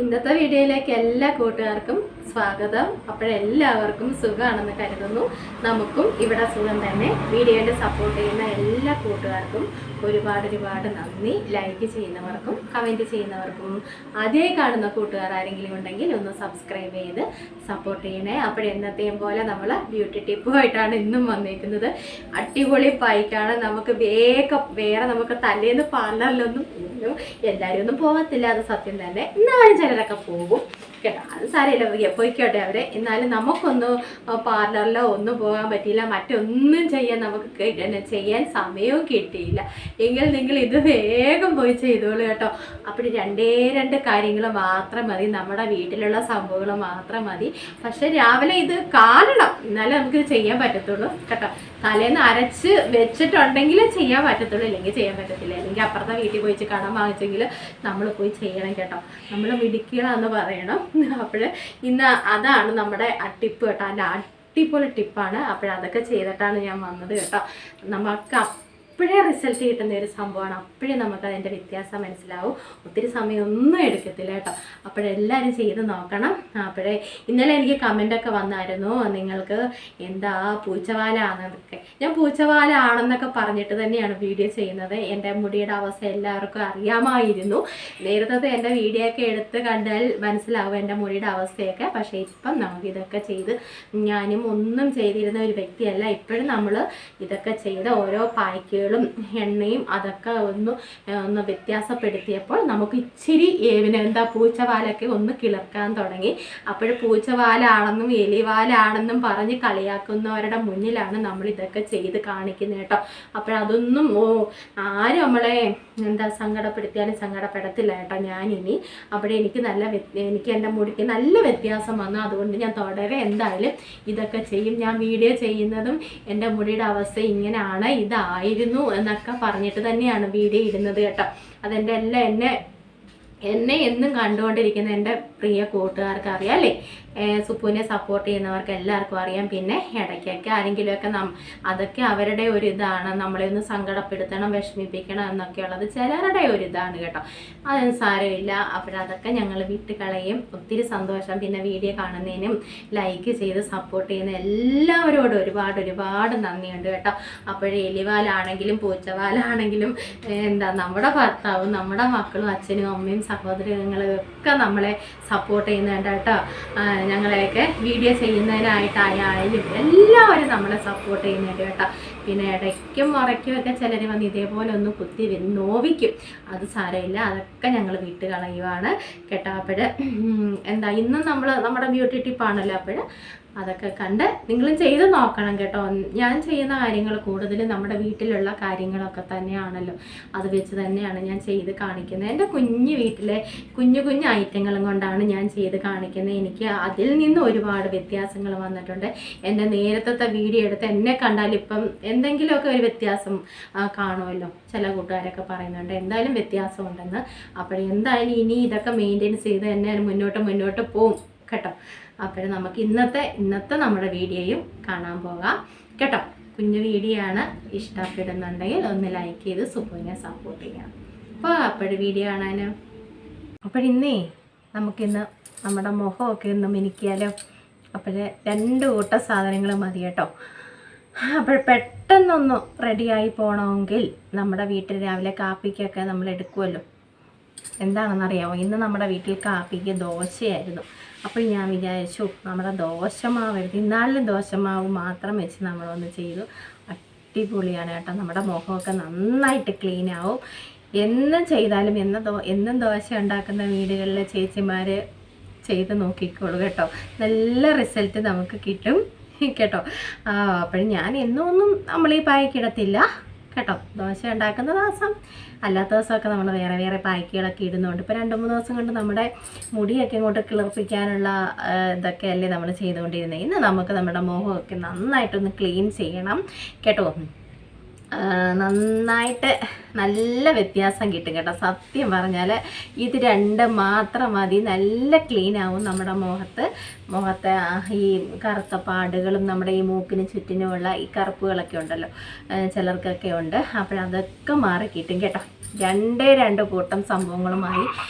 ഇന്നത്തെ വീഡിയോയിലേക്ക് എല്ലാ കൂട്ടുകാർക്കും സ്വാഗതം. അപ്പോഴെല്ലാവർക്കും സുഖമാണെന്ന് കരുതുന്നു. നമുക്കും ഇവിടെ സുഖം തന്നെ. വീഡിയോയിൽ സപ്പോർട്ട് ചെയ്യുന്ന എല്ലാ കൂട്ടുകാർക്കും ഒരുപാട് നന്ദി. ലൈക്ക് ചെയ്യുന്നവർക്കും കമൻറ്റ് ചെയ്യുന്നവർക്കും ആദ്യമായി കാണുന്ന കൂട്ടുകാർ ആരെങ്കിലും ഉണ്ടെങ്കിൽ ഒന്ന് സബ്സ്ക്രൈബ് ചെയ്ത് സപ്പോർട്ട് ചെയ്യണേ. അപ്പോഴെന്നത്തെയും പോലെ നമ്മൾ ബ്യൂട്ടി ടിപ്പുമായിട്ടാണ് ഇന്നും വന്നിരിക്കുന്നത്. അടിപൊളി പായ്ക്കാണ്. നമുക്ക് വേറെ നമുക്ക് തലേന്ന് പാർലറിലൊന്നും എല്ലാവരും ഒന്നും പോകത്തില്ല, അത് സത്യം തന്നെ. എന്നാലും ചിലരൊക്കെ പോകും കേട്ടോ, അത് സാരമില്ല, പോയിക്കോട്ടെ അവരെ. എന്നാലും നമുക്കൊന്ന് പാർലറിലോ ഒന്നും പോകാൻ പറ്റിയില്ല, മറ്റൊന്നും ചെയ്യാൻ നമുക്ക് ചെയ്യാൻ സമയവും കിട്ടിയില്ല എങ്കിൽ നിങ്ങൾ ഇത് വേഗം പോയി ചെയ്തോളൂ കേട്ടോ. അപ്പോൾ രണ്ട് കാര്യങ്ങൾ മാത്രം മതി, നമ്മുടെ വീട്ടിലുള്ള സംഭവങ്ങൾ മാത്രം മതി. പക്ഷെ രാവിലെ ഇത് കാണണം, എന്നാലേ നമുക്കിത് ചെയ്യാൻ പറ്റത്തുള്ളൂ കേട്ടോ. തലേന്ന് അരച്ച് വെച്ചിട്ടുണ്ടെങ്കിൽ ചെയ്യാൻ പറ്റത്തുള്ളൂ, ഇല്ലെങ്കിൽ ചെയ്യാൻ പറ്റത്തില്ല. അല്ലെങ്കിൽ അപ്പുറത്തെ വീട്ടിൽ പോയി കടം വാങ്ങിച്ചെങ്കിൽ നമ്മൾ പോയി ചെയ്യണം കേട്ടോ. നമ്മൾ മിടുക്കികളാന്ന് പറയണം. അപ്പോൾ ഇന്ന് അതാണ് നമ്മുടെ ടിപ്പ് കേട്ടോ. അതിൻ്റെ അടിപൊളി ടിപ്പാണ്. അപ്പോഴതൊക്കെ ചെയ്തിട്ടാണ് ഞാൻ വന്നത് കേട്ടോ. നമുക്ക് അപ്പോഴേ റിസൾട്ട് കിട്ടുന്ന ഒരു സംഭവമാണ്. അപ്പോഴേ നമുക്കതിൻ്റെ വ്യത്യാസം മനസ്സിലാവും. ഒത്തിരി സമയമൊന്നും എടുക്കത്തില്ല കേട്ടോ. അപ്പോഴെല്ലാവരും ചെയ്ത് നോക്കണം. അപ്പോഴേ ഇന്നലെ എനിക്ക് കമൻ്റൊക്കെ വന്നായിരുന്നു, നിങ്ങൾക്ക് എന്താ പൂച്ചവാലാണെന്നൊക്കെ. ഞാൻ പൂച്ചവാലാണെന്നൊക്കെ പറഞ്ഞിട്ട് തന്നെയാണ് വീഡിയോ ചെയ്യുന്നത്. എൻ്റെ മുടിയുടെ അവസ്ഥ എല്ലാവർക്കും അറിയാമായിരുന്നു. നേരത്തെ എൻ്റെ വീഡിയോ ഒക്കെ എടുത്ത് കണ്ടാൽ മനസ്സിലാവും എൻ്റെ മുടിയുടെ അവസ്ഥയൊക്കെ. പക്ഷേ ഇപ്പം നമുക്കിതൊക്കെ ചെയ്ത്, ഞാനും ഒന്നും ചെയ്തിരുന്ന ഒരു വ്യക്തിയല്ല. ഇപ്പോഴും നമ്മൾ ഇതൊക്കെ ചെയ്ത് ഓരോ പായ്ക്കുകൾ എണ്ണയും അതൊക്കെ ഒന്ന് വ്യത്യാസപ്പെടുത്തിയപ്പോൾ നമുക്ക് ഇച്ചിരി എന്താ പൂച്ചവാലൊക്കെ ഒന്ന് കിളിർക്കാൻ തുടങ്ങി. അപ്പോൾ പൂച്ചവാലാണെന്നും എലിവാലാണെന്നും പറഞ്ഞ് കളിയാക്കുന്നവരുടെ മുന്നിലാണ് നമ്മൾ ഇതൊക്കെ ചെയ്ത് കാണിക്കുന്നത് കേട്ടോ. അപ്പോഴതൊന്നും ആരും നമ്മളെ സങ്കടപ്പെടുത്തിയാലും സങ്കടപ്പെടത്തില്ല കേട്ടോ. ഞാനിനി അവിടെ എനിക്ക് എൻ്റെ മുടിക്ക് നല്ല വ്യത്യാസം വന്നു. അതുകൊണ്ട് ഞാൻ തുടരെ എന്തായാലും ഇതൊക്കെ ചെയ്യും. ഞാൻ വീഡിയോ ചെയ്യുന്നതും എൻ്റെ മുടിയുടെ അവസ്ഥ ഇങ്ങനെയാണ്, ഇതായിരുന്നു എന്നൊക്കെ പറഞ്ഞിട്ട് തന്നെയാണ് വീഡിയോ ഇടുന്നത് കേട്ടോ. അതെൻ്റെ എന്നെ എന്നും കണ്ടുകൊണ്ടിരിക്കുന്ന എൻ്റെ പ്രിയ കൂട്ടുകാർക്ക് അറിയാം അല്ലേ. സുപ്പുവിനെ സപ്പോർട്ട് ചെയ്യുന്നവർക്ക് എല്ലാവർക്കും അറിയാം. പിന്നെ ഇടയ്ക്കൊക്കെ ആരെങ്കിലുമൊക്കെ അതൊക്കെ അവരുടെ ഒരു ഇതാണ്, നമ്മളെ ഒന്ന് സങ്കടപ്പെടുത്തണം, വിഷമിപ്പിക്കണം എന്നൊക്കെയുള്ളത് ചിലരുടെ ഒരു ഇതാണ് കേട്ടോ. അതൊന്നും സാരമില്ല. അപ്പോഴതൊക്കെ ഞങ്ങൾ വിട്ടുകളയും. ഒത്തിരി സന്തോഷം. പിന്നെ വീഡിയോ കാണുന്നതിനും ലൈക്ക് ചെയ്ത് സപ്പോർട്ട് ചെയ്യുന്ന എല്ലാവരോടും ഒരുപാട് നന്ദിയുണ്ട് കേട്ടോ. അപ്പോഴേ എലിവാലാണെങ്കിലും പൂച്ചവാലാണെങ്കിലും നമ്മുടെ ഭർത്താവും നമ്മുടെ മക്കളും അച്ഛനും അമ്മയും സഹോദരങ്ങളും ഒക്കെ നമ്മളെ സപ്പോർട്ട് ചെയ്യുന്നുണ്ട് കേട്ടോ. ഞങ്ങളെയൊക്കെ വീഡിയോ ചെയ്യുന്നതിനായിട്ടായാലും എല്ലാവരും നമ്മളെ സപ്പോർട്ട് ചെയ്യുന്നുണ്ട് കേട്ടോ. പിന്നെ ഇടയ്ക്കും മുറയ്ക്കുമൊക്കെ ചിലർ വന്ന് ഇതേപോലെ ഒന്ന് കുത്തി നോവിക്കും, അത് സാരമില്ല, അതൊക്കെ ഞങ്ങൾ വിട്ട് കളയുവാണ് കേട്ടോ. അപ്പോൾ ഇന്നും നമ്മുടെ ബ്യൂട്ടി ടിപ്പാണല്ലോ. അപ്പോൾ അതൊക്കെ കണ്ട് നിങ്ങളും ചെയ്ത് നോക്കണം കേട്ടോ. ഞാൻ ചെയ്യുന്ന കാര്യങ്ങൾ കൂടുതലും നമ്മുടെ വീട്ടിലുള്ള കാര്യങ്ങളൊക്കെ തന്നെയാണല്ലോ, അത് വെച്ച് തന്നെയാണ് ഞാൻ ചെയ്ത് കാണിക്കുന്നത്. എൻ്റെ വീട്ടിലെ കുഞ്ഞു ഐറ്റങ്ങളും കൊണ്ടാണ് ഞാൻ ചെയ്ത് കാണിക്കുന്നത്. എനിക്ക് അതിൽ നിന്ന് ഒരുപാട് വ്യത്യാസങ്ങൾ വന്നിട്ടുണ്ട്. എൻ്റെ നേരത്തെ വീഡിയോ എടുത്ത് എന്നെ കണ്ടാൽ ഇപ്പം എന്തെങ്കിലുമൊക്കെ ഒരു വ്യത്യാസം കാണുമല്ലോ. ചില കൂട്ടുകാരൊക്കെ പറയുന്നുണ്ട് എന്തായാലും വ്യത്യാസമുണ്ടെന്ന്. അപ്പോഴെന്തായാലും ഇനി ഇതൊക്കെ മെയിൻറ്റെയിൻ ചെയ്ത് തന്നെ മുന്നോട്ട് പോവും കേട്ടോ. അപ്പോൾ നമുക്ക് ഇന്നത്തെ നമ്മുടെ വീഡിയോയും കാണാൻ പോകാം കേട്ടോ. കുഞ്ഞു വീഡിയോ ആണ്, ഇഷ്ടപ്പെടുന്നുണ്ടെങ്കിൽ ഒന്ന് ലൈക്ക് ചെയ്ത് സുപ്പുവിനെ സപ്പോർട്ട് ചെയ്യാം. അപ്പോൾ വീഡിയോ കാണാനോ. ഇന്നേ നമുക്കിന്ന് നമ്മുടെ മുഖമൊക്കെ ഒന്ന് മിനുക്കിയാലോ. അപ്പോൾ 2 കൂട്ടം സാധനങ്ങൾ മതി കേട്ടോ. അപ്പോൾ പെട്ടെന്നൊന്ന് റെഡിയായി പോകണമെങ്കിൽ നമ്മുടെ വീട്ടിൽ രാവിലെ കാപ്പിക്കൊക്കെ നമ്മൾ എടുക്കുമല്ലോ. എന്താണെന്നറിയാമോ, ഇന്ന് നമ്മുടെ വീട്ടിൽ കാപ്പിക്ക് ദോശയായിരുന്നു. അപ്പോൾ ഞാൻ വിചാരിച്ചു നമ്മുടെ ദോശമാവ് എടുത്ത്, ഇന്നാളിലും ദോശമാവ് മാത്രം വെച്ച് നമ്മളൊന്ന് ചെയ്തു. അടിപൊളിയാണ് കേട്ടോ. നമ്മുടെ മുഖമൊക്കെ നന്നായിട്ട് ക്ലീൻ ആവും. എന്നും ചെയ്താലും എന്നും ദോശ ഉണ്ടാക്കുന്ന വീടുകളിലെ ചേച്ചിമാർ ചെയ്ത് നോക്കിക്കോളൂ കേട്ടോ. നല്ല റിസൾട്ട് നമുക്ക് കിട്ടും കേട്ടോ. അപ്പോൾ ഞാൻ എന്നൊന്നും നമ്മൾ ഈ പായ്ക്കിടത്തില്ല കേട്ടോ. ദോശ ഉണ്ടാക്കുന്ന ദിവസം, അല്ലാത്ത ദിവസമൊക്കെ നമ്മൾ വേറെ പായ്ക്കുകളൊക്കെ ഇടുന്നുണ്ട്. ഇപ്പോൾ 2-3 ദിവസം കൊണ്ട് നമ്മുടെ മുടിയൊക്കെ ഇങ്ങോട്ട് കിളിർപ്പിക്കാനുള്ള ഇതൊക്കെ അല്ലേ നമ്മൾ ചെയ്തുകൊണ്ടിരുന്നത്. ഇന്ന് നമുക്ക് നമ്മുടെ മുഖമൊക്കെ നന്നായിട്ടൊന്ന് ക്ലീൻ ചെയ്യണം കേട്ടോ. നന്നായിട്ട് നല്ല വ്യത്യാസം കിട്ടും കേട്ടോ. സത്യം പറഞ്ഞാൽ ഇത് രണ്ടും മാത്രം മതി, നല്ല ക്ലീൻ ആവും നമ്മുടെ മുഖത്തെ ഈ കറുത്ത പാടുകളും നമ്മുടെ ഈ മൂക്കിന് ചുറ്റിനുമുള്ള ഈ കറുപ്പുകളൊക്കെ ഉണ്ടല്ലോ, ചിലർക്കൊക്കെ ഉണ്ട്. അപ്പോഴതൊക്കെ മാറി കിട്ടും കേട്ടോ. രണ്ട് കൂട്ടം സംഭവങ്ങളുമായി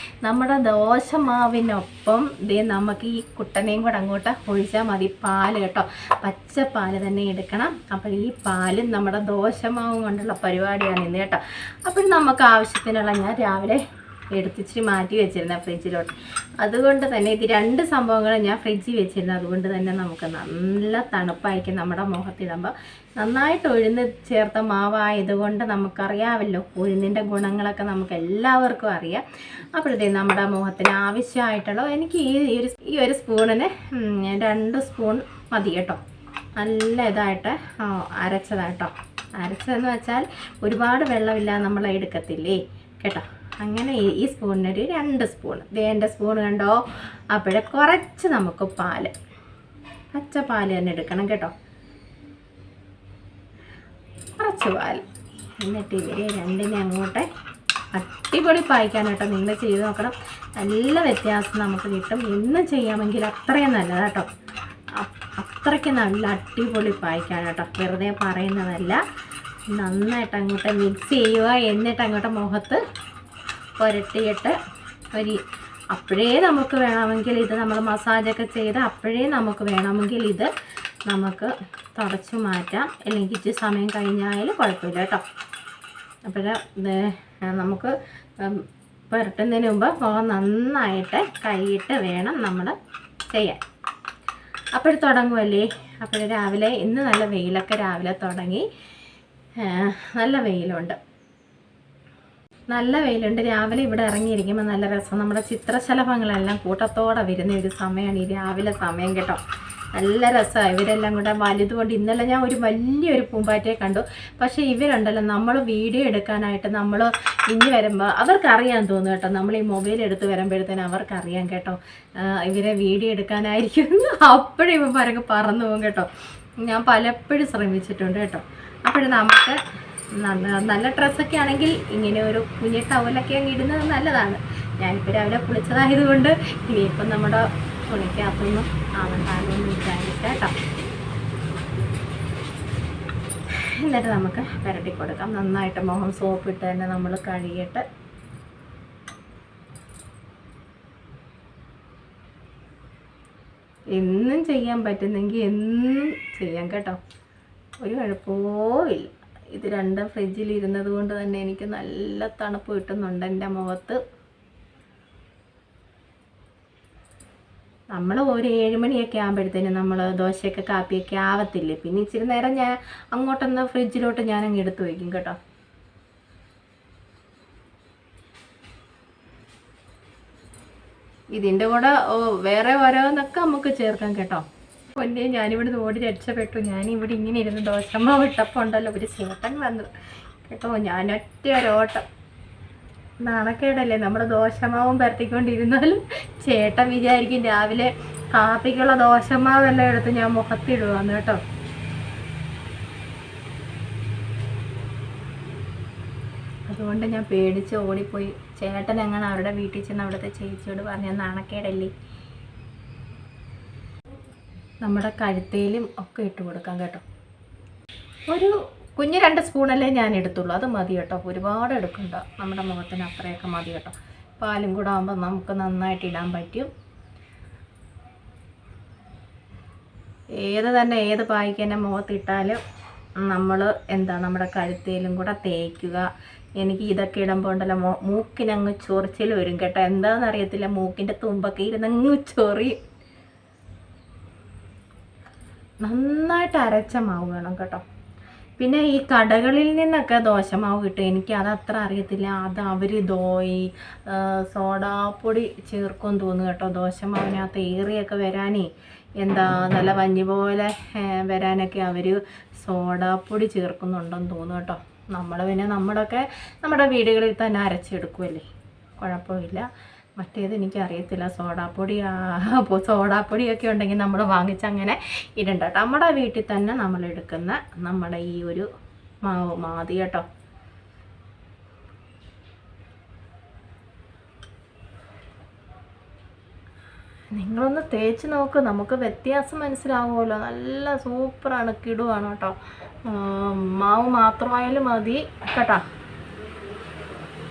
നമ്മുടെ ദോശമാവിനൊപ്പം നമുക്ക് ഈ കുട്ടനെയും കൂടെ അങ്ങോട്ട് ഒഴിച്ചാൽ മതി. പാല് കേട്ടോ, പച്ചപ്പാല് തന്നെ എടുക്കണം. അപ്പോൾ ഈ പാലും നമ്മുടെ ദോശമാവും കൊണ്ടുള്ള പരിപാടിയാണ് ഇന്ന് കേട്ടോ. അപ്പോൾ നമുക്ക് ആവശ്യത്തിനുള്ള ഞാൻ രാവിലെ എടുത്തിച്ചിരി മാറ്റി വെച്ചിരുന്ന ഫ്രിഡ്ജിലോട്ട്. അതുകൊണ്ട് തന്നെ ഇത് രണ്ട് സംഭവങ്ങളും ഞാൻ ഫ്രിഡ്ജിൽ വെച്ചിരുന്നു. അതുകൊണ്ട് തന്നെ നമുക്ക് നല്ല തണുപ്പായിരിക്കും നമ്മുടെ മുഖത്തിടുമ്പോൾ. നന്നായിട്ട് ഉഴുന്ന് ചേർത്ത മാവായതുകൊണ്ട് നമുക്കറിയാമല്ലോ, ഉഴുന്നിൻ്റെ ഗുണങ്ങളൊക്കെ നമുക്ക് എല്ലാവർക്കും അറിയാം. അപ്പോഴത്തേക്കും നമ്മുടെ മുഖത്തിന് ആവശ്യമായിട്ടുള്ള എനിക്ക് ഈ ഒരു സ്പൂണിന് 2 സ്പൂൺ മതി കേട്ടോ. നല്ല ഇതായിട്ട് അരച്ചതായിട്ടോ. അരച്ചതെന്ന് വെച്ചാൽ ഒരുപാട് വെള്ളമില്ലാതെ നമ്മൾ എടുക്കത്തില്ലേ കേട്ടോ. അങ്ങനെ ഈ സ്പൂണിനൊരു 2 സ്പൂൺ, എൻ്റെ സ്പൂൺ കണ്ടോ. അപ്പോഴേ കുറച്ച് നമുക്ക് പാല്, പച്ചപ്പാല് തന്നെ എടുക്കണം കേട്ടോ, കുറച്ച് പാൽ. എന്നിട്ട് ഇവരെ രണ്ടിനെ അങ്ങോട്ട് അടിപൊളി പായിക്കാൻ കേട്ടോ. നിങ്ങൾ ചെയ്ത് നോക്കണം, നല്ല വ്യത്യാസം നമുക്ക് കിട്ടും. എന്നും ചെയ്യാമെങ്കിൽ അത്രയും നല്ലതാണ് കേട്ടോ. അത്രയ്ക്ക് നല്ല അടിപൊളി പായിക്കാൻ കേട്ടോ, വെറുതെ പറയുന്നതല്ല. നന്നായിട്ട് അങ്ങോട്ട് മിക്സ് ചെയ്യുക. എന്നിട്ട് അങ്ങോട്ട് മുഖത്ത് പുരട്ടിയിട്ട് അപ്പോഴേ നമുക്ക് വേണമെങ്കിൽ ഇത് നമ്മൾ മസാജൊക്കെ ചെയ്ത് അപ്പോഴേ നമുക്ക് വേണമെങ്കിൽ ഇത് നമുക്ക് തുടച്ചു മാറ്റാം. അല്ലെങ്കിൽ ഇച്ചിരി സമയം കഴിഞ്ഞാലും കുഴപ്പമില്ല കേട്ടോ. അപ്പോൾ നമുക്ക് പുരട്ടുന്നതിന് മുമ്പ് മുഖം നന്നായിട്ട് കൈയിട്ട് വേണം നമ്മൾ ചെയ്യാൻ. അപ്പോൾ തുടങ്ങുമല്ലേ. അപ്പോൾ രാവിലെ ഇന്ന് നല്ല വെയിലൊക്കെ രാവിലെ തുടങ്ങി, നല്ല വെയിലുണ്ട്. രാവിലെ ഇവിടെ ഇറങ്ങിയിരിക്കുമ്പോൾ നല്ല രസം. നമ്മുടെ ചിത്രശലഭങ്ങളെല്ലാം കൂട്ടത്തോടെ വരുന്ന ഒരു സമയമാണ് ഈ രാവിലെ സമയം കേട്ടോ. നല്ല രസമാണ്. ഇവരെല്ലാം കൂടെ വലുതുകൊണ്ട് ഇന്നലെ ഞാൻ വലിയൊരു പൂമ്പാറ്റയെ കണ്ടു. പക്ഷേ ഇവരുണ്ടല്ലോ, നമ്മൾ വീഡിയോ എടുക്കാനായിട്ട് നമ്മൾ ഇനി വരുമ്പോൾ അവർക്കറിയാൻ തോന്നും കേട്ടോ. നമ്മൾ ഈ മൊബൈൽ എടുത്ത് വരുമ്പോഴത്തേനും അവർക്കറിയാം കേട്ടോ, ഇവരെ വീഡിയോ എടുക്കാനായിരിക്കും. അപ്പോഴും ഇവ പരക്കെ പറന്നു പോകും കേട്ടോ. ഞാൻ പലപ്പോഴും ശ്രമിച്ചിട്ടുണ്ട് കേട്ടോ. അപ്പോഴും നമുക്ക് നല്ല ഡ്രസ്സൊക്കെ ആണെങ്കിൽ ഇങ്ങനെ ഒരു കുഞ്ഞി ടവലൊക്കെ അങ്ങ് ഇടുന്നത് നല്ലതാണ്. ഞാനിപ്പോൾ രാവിലെ കുളിച്ചതായതുകൊണ്ട് ഇനിയിപ്പം നമ്മുടെ തുണിക്കകത്തൊന്നും ആവണ്ടാലോന്ന് വിചാരിച്ച കേട്ടോ. എന്നിട്ട് നമുക്ക് പുരട്ടി കൊടുക്കാം. നന്നായിട്ട് മുഖം സോപ്പിട്ട് തന്നെ നമ്മൾ കഴുകിയിട്ട് എന്നും ചെയ്യാൻ പറ്റുന്നെങ്കിൽ എന്നും ചെയ്യാം കേട്ടോ, ഒരു കുഴപ്പമില്ല. ഇത് രണ്ടും ഫ്രിഡ്ജിൽ ഇരുന്നത് കൊണ്ട് തന്നെ എനിക്ക് നല്ല തണുപ്പ് കിട്ടുന്നുണ്ട് എൻ്റെ മുഖത്ത്. നമ്മൾ ഒരു 7 മണിയൊക്കെ ആകുമ്പോഴത്തേനും നമ്മൾ ദോശയൊക്കെ കാപ്പിയൊക്കെ ആവത്തില്ലേ, പിന്നെ ഇച്ചിരി നേരം ഞാൻ അങ്ങോട്ടൊന്ന് ഫ്രിഡ്ജിലോട്ട് ഞാനങ്ങ് എടുത്ത് വയ്ക്കും കേട്ടോ. ഇതിൻ്റെ കൂടെ വേറെ ഓരോന്നൊക്കെ നമുക്ക് ചേർക്കാം കേട്ടോ. പൊന്നെ, ഞാനിവിടുന്ന് ഓടി രക്ഷപ്പെട്ടു. ഞാനിവിടെ ഇങ്ങനെ ഇരുന്ന് ദോശമാവ് ഇട്ടപ്പോൾ ഉണ്ടല്ലോ ഒരു ചേട്ടൻ വന്നു കേട്ടോ. ഞാനൊറ്റ ഒരോട്ടം. നാണക്കേടല്ലേ, നമ്മൾ ദോശമാവും പരത്തിക്കൊണ്ടിരുന്നാലും ചേട്ടൻ വിചാരിക്കും രാവിലെ കാപ്പിക്കുള്ള ദോശമാവെല്ലാം എടുത്ത് ഞാൻ മുഖത്തിടുവാന്ന് കേട്ടോ. അതുകൊണ്ട് ഞാൻ പേടിച്ച് ഓടിപ്പോയി. ചേട്ടൻ എങ്ങനെ അവരുടെ വീട്ടിൽ ചെന്ന് അവിടുത്തെ ചേച്ചിയോട് പറഞ്ഞ നാണക്കേടല്ലേ. നമ്മുടെ കഴുത്തേലും ഒക്കെ ഇട്ട് കൊടുക്കാം കേട്ടോ. ഒരു കുഞ്ഞ് 2 സ്പൂണല്ലേ ഞാൻ എടുത്തുള്ളൂ, അത് മതി കേട്ടോ. ഒരുപാട് എടുക്കണ്ട, നമ്മുടെ മുഖത്തിന് അത്രയൊക്കെ മതി കേട്ടോ. പാലും കൂടെ ആകുമ്പോൾ നമുക്ക് നന്നായിട്ട് ഇടാൻ പറ്റും. ഏത് പായ്ക്കന്നെ മുഖത്തിട്ടാലും നമ്മൾ നമ്മുടെ കഴുത്തേലും കൂടെ തേക്കുക. എനിക്ക് ഇതൊക്കെ ഇടുമ്പോൾ ഉണ്ടല്ലോ മൂക്കിനങ്ങ് ചൊറിച്ചിൽ വരും കേട്ടോ. എന്താണെന്നറിയത്തില്ല, മൂക്കിൻ്റെ തുമ്പൊക്കെ ഇരുന്നങ്ങ് ചൊറിയും. നന്നായിട്ട് അരച്ച മാവ് വേണം കേട്ടോ. പിന്നെ ഈ കടകളിൽ നിന്നൊക്കെ ദോശമാവ് കിട്ടും, എനിക്ക് അതത്ര അറിയത്തില്ല. അത് അവർ സോഡാപ്പൊടി ചേർക്കുമെന്ന് തോന്നുന്നു കേട്ടോ. ദോശമാവിനകത്ത് ഏറിയൊക്കെ വരാനേ നല്ല വഞ്ഞി പോലെ വരാനൊക്കെ അവർ സോഡാപ്പൊടി ചേർക്കുന്നുണ്ടെന്ന് തോന്നുന്നു കേട്ടോ. നമ്മൾ പിന്നെ നമ്മുടെ വീടുകളിൽ തന്നെ അരച്ചെടുക്കുമല്ലേ, കുഴപ്പമില്ല. മറ്റേത് എനിക്കറിയത്തില്ല. സോഡാപ്പൊടിയൊക്കെ ഉണ്ടെങ്കിൽ നമ്മൾ വാങ്ങിച്ചങ്ങനെ ഇടണ്ട കേട്ടോ. നമ്മുടെ വീട്ടിൽ തന്നെ നമ്മൾ എടുക്കുന്ന നമ്മുടെ ഈ ഒരു മാവ് മതി കേട്ടോ. നിങ്ങളൊന്ന് തേച്ച് നോക്ക്, നമുക്ക് വ്യത്യാസം മനസ്സിലാവുമല്ലോ. നല്ല സൂപ്പറാണ്, കിടുവാണ് കേട്ടോ. മാവ് മാത്രമായാലും മതി കേട്ടോ.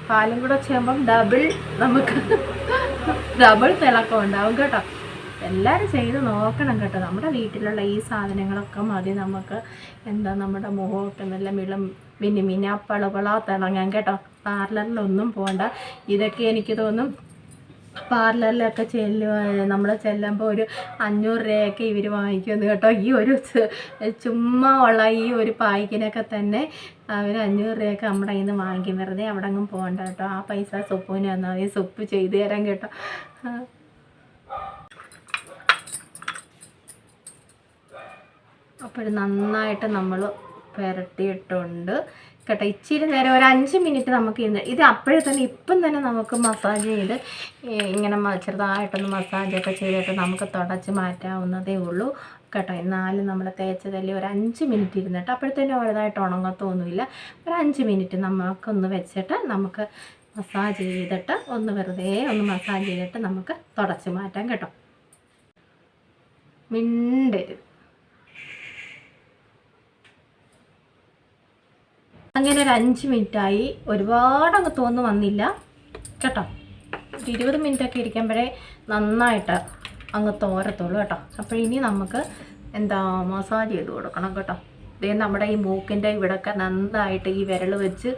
പാലും കൂടെ ചെയ്യുമ്പം നമുക്ക് ഡബിൾ തിളക്കം ഉണ്ടാവും കേട്ടോ. എല്ലാവരും ചെയ്ത് നോക്കണം കേട്ടോ. നമ്മുടെ വീട്ടിലുള്ള ഈ സാധനങ്ങളൊക്കെ മതി നമുക്ക് നമ്മുടെ മുഖമൊക്കെ നല്ല മിനാപ്പളകളാ തിളങ്ങാൻ കേട്ടോ. പാർലറിലൊന്നും പോകണ്ട. ഇതൊക്കെ എനിക്ക് തോന്നും പാർലറിലൊക്കെ നമ്മൾ ചെല്ലുമ്പോൾ ഒരു 500 രൂപയൊക്കെ ഇവർ വാങ്ങിക്കുമെന്ന് കേട്ടോ. ഈ ഒരു ചുമ്മാ ഉള്ള ഈ ഒരു പായ്ക്കിനൊക്കെ തന്നെ അവർ 500 രൂപയൊക്കെ നമ്മുടെ കയ്യിൽ നിന്ന് വാങ്ങിക്കും. വെറുതെ അവിടെ അങ്ങും പോകണ്ട കേട്ടോ. ആ പൈസ സൊപ്പിന് തന്നാൽ മതി, സൊപ്പ് ചെയ്ത് തരാൻ കേട്ടോ. അപ്പോൾ നന്നായിട്ട് നമ്മൾ പുരട്ടിയിട്ടുണ്ട് കേട്ടോ. ഇച്ചിരി നേരം ഒരു 5 മിനിറ്റ് നമുക്ക് ഇത് അപ്പോഴേ തന്നെ ഇപ്പം തന്നെ നമുക്ക് മസാജ് ചെയ്ത് ഇങ്ങനെ ചെറുതായിട്ടൊന്ന് മസാജൊക്കെ ചെയ്തിട്ട് നമുക്ക് തുടച്ച് മാറ്റാവുന്നതേ ഉള്ളൂ കേട്ടോ. എന്നാലും നമ്മൾ തേച്ചതല്ലേ ഒരു 5 മിനിറ്റ് ഇരുന്നിട്ട് അപ്പോഴത്തേനും വലുതായിട്ട് ഉണങ്ങത്തൊന്നുമില്ല. ഒരു 5 മിനിറ്റ് നമുക്കൊന്ന് വെച്ചിട്ട് നമുക്ക് മസാജ് ചെയ്തിട്ട് വെറുതെ ഒന്ന് മസാജ് ചെയ്തിട്ട് നമുക്ക് തുടച്ച് മാറ്റാം കേട്ടോ. മിണ്ടരുത്. അങ്ങനെ ഒരു 5 മിനിറ്റായി. ഒരുപാടങ്ങ് തോന്നു വന്നില്ല കേട്ടോ. ഒരു 20 മിനിറ്റൊക്കെ ഇരിക്കുമ്പോഴേ നന്നായിട്ട് അങ്ങ് തോരത്തുള്ളൂ കേട്ടോ. അപ്പോൾ ഇനി നമുക്ക് മസാജ് ചെയ്ത് കൊടുക്കണം കേട്ടോ. ഇതേ നമ്മുടെ ഈ മൂക്കിൻ്റെ ഇവിടെയൊക്കെ നന്നായിട്ട് ഈ വിരൽ വെച്ച്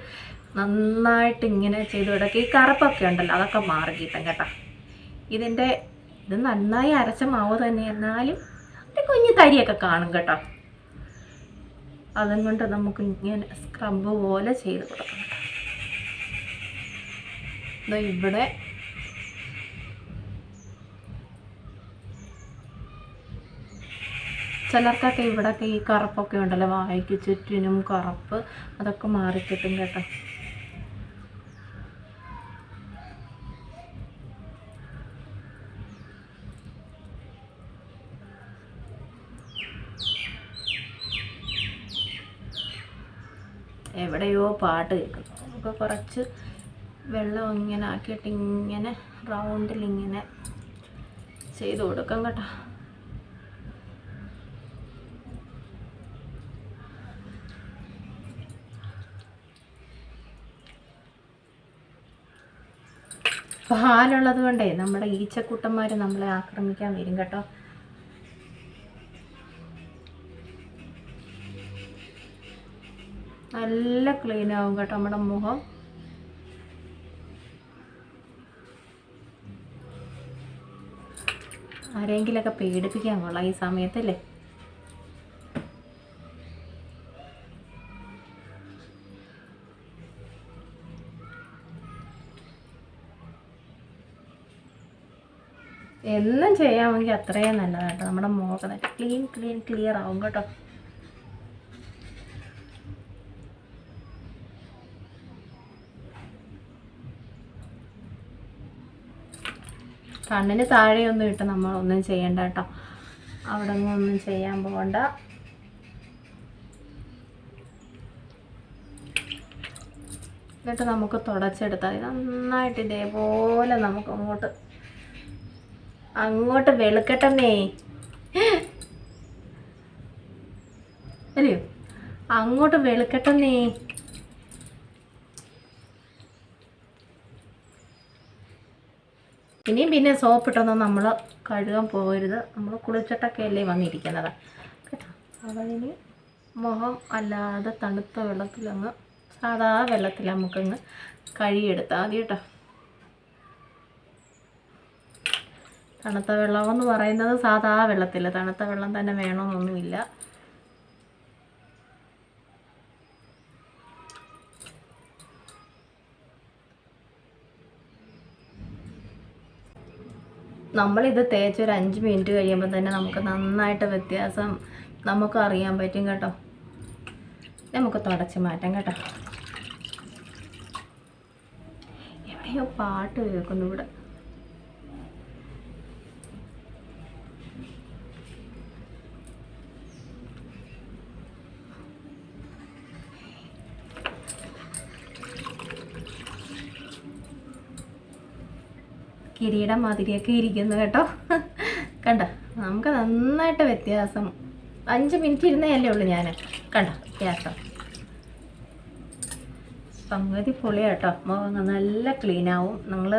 നന്നായിട്ട് ഇങ്ങനെ ചെയ്ത് കൊടുക്കുക. ഈ കറുപ്പൊക്കെ ഉണ്ടല്ലോ അതൊക്കെ മാറി കിട്ടും കേട്ടോ. ഇത് നന്നായി അരച്ച മാവ് തന്നെ, എന്നാലും കുഞ്ഞു തരിയൊക്കെ കാണും കേട്ടോ. അതും കൊണ്ട് നമുക്ക് ഇങ്ങനെ സ്ക്രബ് പോലെ ചെയ്ത് കൊടുക്കണം. ഇവിടെ ചിലർക്കൊക്കെ ഇവിടെയൊക്കെ ഈ കറുപ്പൊക്കെ ഉണ്ടല്ലോ, വായ്ക്ക് ചുറ്റിനും കറുപ്പ്, അതൊക്കെ മാറിക്കിട്ടും കേട്ടോ. എവിടെയോ പാട്ട് കേൾക്കുന്നു. നമുക്ക് കുറച്ച് വെള്ളം ഇങ്ങനെ ആക്കിയിട്ട് ഇങ്ങനെ റൗണ്ടിൽ ഇങ്ങനെ ചെയ്ത് കൊടുക്കാം കേട്ടോ. പാലുള്ളത് കൊണ്ടേ നമ്മുടെ ഈച്ചക്കൂട്ടന്മാർ നമ്മളെ ആക്രമിക്കാൻ വരും കേട്ടോ. നല്ല ക്ലീൻ ആവും കേട്ടോ നമ്മുടെ മുഖം. ആരെങ്കിലൊക്കെ പേടിപ്പിക്കാൻ കൊള്ളാം ഈ സമയത്തല്ലേ. എന്നും ചെയ്യാമെങ്കിൽ അത്രയും നല്ലതാട്ടോ. നമ്മുടെ മുഖം ക്ലിയർ ആവും കേട്ടോ. കണ്ണിന് താഴെയൊന്നും ഇട്ട് നമ്മളൊന്നും ചെയ്യണ്ട കേട്ടോ. അവിടെ ഒന്നും ചെയ്യാൻ പോകണ്ട. എന്നിട്ട് നമുക്ക് തുടച്ചെടുത്താൽ നന്നായിട്ട് ഇതേപോലെ നമുക്ക് അങ്ങോട്ട് വെളുക്കട്ടെന്നേ, അല്ലയോ? അങ്ങോട്ട് വെളുക്കട്ടെന്നേ. ഇനിയും പിന്നെ സോപ്പിട്ടൊന്നും നമ്മൾ കഴുകാൻ പോകരുത്. നമ്മൾ കുളിച്ചിട്ടൊക്കെ അല്ലേ വന്നിരിക്കുന്നത് കേട്ടോ. അതിന് മുഖം അല്ലാതെ തണുത്ത വെള്ളത്തിലങ്ങ് സാധാ വെള്ളത്തിൽ നമുക്കങ്ങ് കഴുകിയെടുത്താൽ മതി കേട്ടോ. തണുത്ത വെള്ളമെന്ന് പറയുന്നത് സാധാ വെള്ളത്തിൽ, തണുത്ത വെള്ളം തന്നെ വേണമെന്നൊന്നുമില്ല. നമ്മളിത് തേച്ച് ഒരു 5 മിനിറ്റ് കഴിയുമ്പോൾ തന്നെ നമുക്ക് നന്നായിട്ട് വ്യത്യാസം നമുക്ക് അറിയാൻ പറ്റും കേട്ടോ. നമുക്ക് തുടച്ച് മാറ്റാം കേട്ടോ. എവിടെയോ പാട്ട് കേൾക്കുന്നു ഇവിടെ. കിരീടം മാതിരിയൊക്കെ ഇരിക്കുന്നു കേട്ടോ. കണ്ടോ, നമുക്ക് നന്നായിട്ട് വ്യത്യാസം. 5 മിനിറ്റ് ഇരുന്നേ ഉള്ളൂ ഞാൻ. കണ്ടോ വ്യത്യാസം, സംഗതി പൊളിയാട്ടോ. മുഖം നല്ല ക്ലീനാവും. നിങ്ങൾ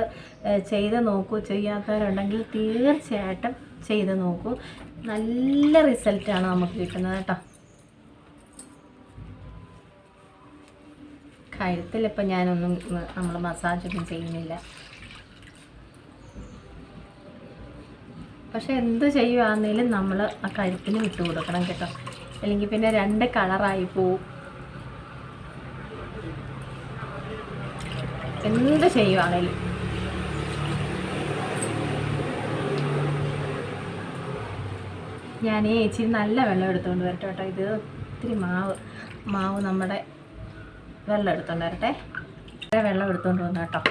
ചെയ്ത് നോക്കൂ. ചെയ്യാത്തവരുണ്ടെങ്കിൽ തീർച്ചയായിട്ടും ചെയ്ത് നോക്കൂ. നല്ല റിസൾട്ടാണ് നമുക്ക് കിട്ടുന്നത് കേട്ടോ. കഴുത്തിലിപ്പോൾ ഞാനൊന്നും നമ്മൾ മസാജൊന്നും ചെയ്യുന്നില്ല. പക്ഷെ എന്ത് ചെയ്യുകയാണെങ്കിലും നമ്മൾ ആ കഴുത്തിന് വിട്ടു കൊടുക്കണം കേട്ടോ, അല്ലെങ്കിൽ പിന്നെ 2 കളറായി പോവും. എന്ത് ചെയ്യുവാണേലും. ഞാൻ ഇച്ചിരി നല്ല വെള്ളം എടുത്തുകൊണ്ട് വരട്ടെ കേട്ടോ. ഇത് ഇത്തിരി മാവ് നമ്മുടെ വെള്ളം എടുത്തുകൊണ്ട് വരട്ടെ. വെള്ളം എടുത്തുകൊണ്ട് വന്നു കേട്ടോ.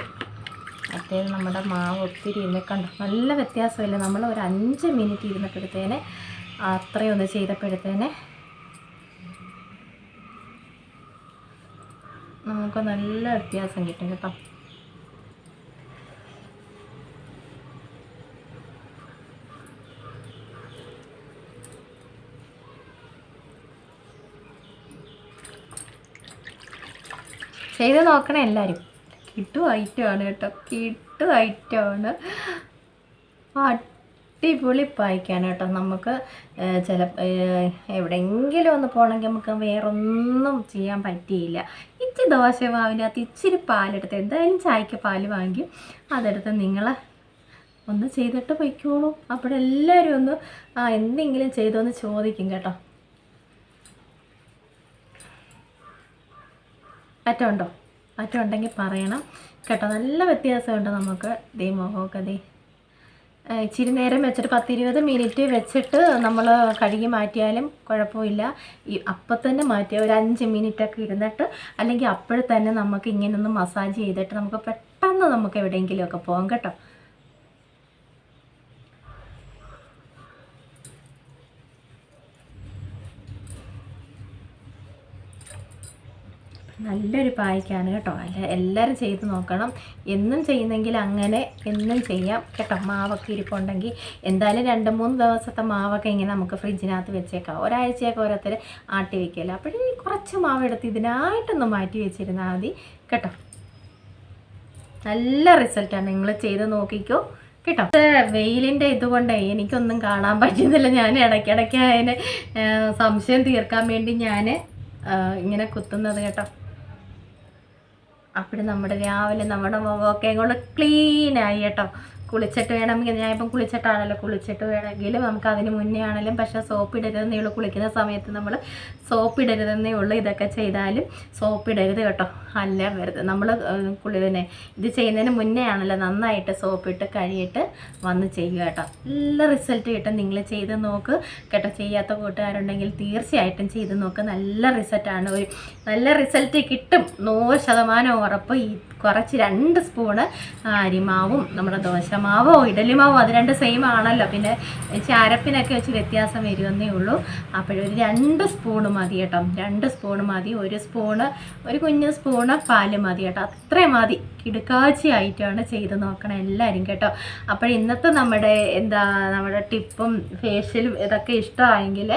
മറ്റേത് നമ്മുടെ മാവ് ഒത്തിരി ഇരുന്ന് കണ്ടോ, നല്ല വ്യത്യാസമില്ല. നമ്മൾ ഒരു 5 മിനിറ്റ് ഇരുന്നപ്പോഴത്തേനെ അത്രയൊന്ന് ചെയ്തപ്പോഴത്തേനെ നമുക്ക് നല്ല വ്യത്യാസം കിട്ടും കേട്ടോ. ചെയ്ത് നോക്കണേ എല്ലാവരും. കിട്ടു ഐറ്റമാണ് കേട്ടോ, കിട്ടു ഐറ്റമാണ്. അടിപൊളി പായ്ക്കാണ് കേട്ടോ. നമുക്ക് എവിടെയെങ്കിലും ഒന്ന് പോകണമെങ്കിൽ നമുക്ക് വേറൊന്നും ചെയ്യാൻ പറ്റിയില്ല. ഇച്ചിരി ദോശ മാവിനകത്ത് ഇച്ചിരി പാലെടുത്ത്, എന്തായാലും ചായക്ക് പാല് വാങ്ങി അതെടുത്ത് നിങ്ങൾ ഒന്ന് ചെയ്തിട്ട് പൊയ്ക്കോളൂ. അപ്പോൾ എല്ലാവരും ഒന്ന് എന്തെങ്കിലും ചെയ്തോന്ന് ചോദിക്കും കേട്ടോ. മാറ്റം ഉണ്ടെങ്കിൽ പറയണം കേട്ടോ. നല്ല വ്യത്യാസമുണ്ട് നമുക്ക്. ദേ മുഖമൊക്കെ ദേ ഇച്ചിരി നേരം വെച്ചിട്ട് 10-20 മിനിറ്റ് വെച്ചിട്ട് നമ്മൾ കഴുകി മാറ്റിയാലും കുഴപ്പമില്ല. അപ്പം തന്നെ മാറ്റിയ ഒരു 5 മിനിറ്റൊക്കെ ഇരുന്നിട്ട്, അല്ലെങ്കിൽ അപ്പോഴെ തന്നെ നമുക്ക് ഇങ്ങനൊന്ന് മസാജ് ചെയ്തിട്ട് നമുക്ക് പെട്ടെന്ന് നമുക്ക് എവിടെയെങ്കിലുമൊക്കെ പോകാം കേട്ടോ. നല്ലൊരു പായ്ക്കാണ് കേട്ടോ. എല്ലാവരും ചെയ്ത് നോക്കണം. എന്നും ചെയ്യുന്നെങ്കിൽ അങ്ങനെ എന്നും ചെയ്യാം കേട്ടോ. മാവൊക്കെ ഇരിപ്പുണ്ടെങ്കിൽ എന്തായാലും 2-3 ദിവസത്തെ മാവൊക്കെ ഇങ്ങനെ നമുക്ക് ഫ്രിഡ്ജിനകത്ത് വെച്ചേക്കാം. ഒരാഴ്ചയൊക്കെ ഓരോരുത്തർ ആട്ടി വയ്ക്കില്ല. അപ്പോഴേ കുറച്ച് മാവെടുത്ത് ഇതിനായിട്ടൊന്ന് മാറ്റി വെച്ചിരുന്നാൽ മതി കേട്ടോ. നല്ല റിസൾട്ടാണ്. നിങ്ങൾ ചെയ്ത് നോക്കിക്കോ കേട്ടോ. വെയിലിൻ്റെ ഇതുകൊണ്ടേ എനിക്കൊന്നും കാണാൻ പറ്റുന്നില്ല. ഞാൻ ഇടയ്ക്കിടയ്ക്ക് അതിന് സംശയം തീർക്കാൻ വേണ്ടി ഞാൻ ഇങ്ങനെ കുത്തുന്നത് കേട്ടോ. അപ്പോൾ നമ്മുടെ രാവിലെ നമ്മുടെ മുഖമൊക്കെ കൊണ്ട് ക്ലീനായി കേട്ടോ. കുളിച്ചിട്ട് വേണമെങ്കിൽ, ഞാനിപ്പം കുളിച്ചിട്ട് വേണമെങ്കിലും നമുക്ക് അതിന് മുന്നേ ആണെങ്കിലും, പക്ഷേ സോപ്പ് ഇടരുതെന്നേ ഉള്ളൂ. കുളിക്കുന്ന സമയത്ത് നമ്മൾ സോപ്പ് ഇടരുതെന്നേ ഉള്ളൂ. ഇതൊക്കെ ചെയ്താലും സോപ്പ് ഇടരുത് കേട്ടോ. അല്ല വെറുതെ നമ്മൾ ഇത് ചെയ്യുന്നതിന് മുന്നേ ആണല്ലോ നന്നായിട്ട് സോപ്പിട്ട് കഴുകിയിട്ട് വന്ന് ചെയ്യുക കേട്ടോ. നല്ല റിസൾട്ട് കിട്ടും. നിങ്ങൾ ചെയ്ത് നോക്ക് കേട്ടോ. ചെയ്യാത്ത കൂട്ടുകാരുണ്ടെങ്കിൽ തീർച്ചയായിട്ടും ചെയ്ത് നോക്ക്. നല്ല റിസൾട്ടാണ്. നല്ല റിസൾട്ട് കിട്ടും, 100% ഉറപ്പ്. ഈ കുറച്ച് 2 സ്പൂണ് അരിമാവും നമ്മുടെ ദോശമാവോ ഇഡലിമാവോ അത് 2 സെയിം ആണല്ലോ. പിന്നെ ചാരപ്പിനൊക്കെ വെച്ച് വ്യത്യാസം വരുമെന്നേ ഉള്ളൂ. അപ്പോഴൊരു 2 സ്പൂണ് മതി കേട്ടോ. 2 സ്പൂണ് മതി. ഒരു കുഞ്ഞു സ്പൂണ് പാല് മതി കേട്ടോ. അത്രയും മതി. കിടുക്കാഴ്ചയായിട്ടാണ് ചെയ്ത് നോക്കണം എല്ലാവരും കേട്ടോ. അപ്പോൾ ഇന്നത്തെ നമ്മുടെ ടിപ്പും ഫേഷ്യലും ഇതൊക്കെ ഇഷ്ടമായെങ്കിൽ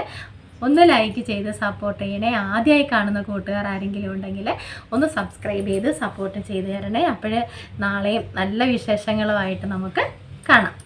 ഒന്ന് ലൈക്ക് ചെയ്ത് സപ്പോർട്ട് ചെയ്യണേ. ആദ്യമായി കാണുന്ന കൂട്ടുകാർ ആരെങ്കിലും ഉണ്ടെങ്കിൽ ഒന്ന് സബ്സ്ക്രൈബ് ചെയ്ത് സപ്പോർട്ട് ചെയ്ത് തരണേ. അപ്പോൾ നാളെയും നല്ല വിശേഷങ്ങളുമായിട്ട് നമുക്ക് കാണാം.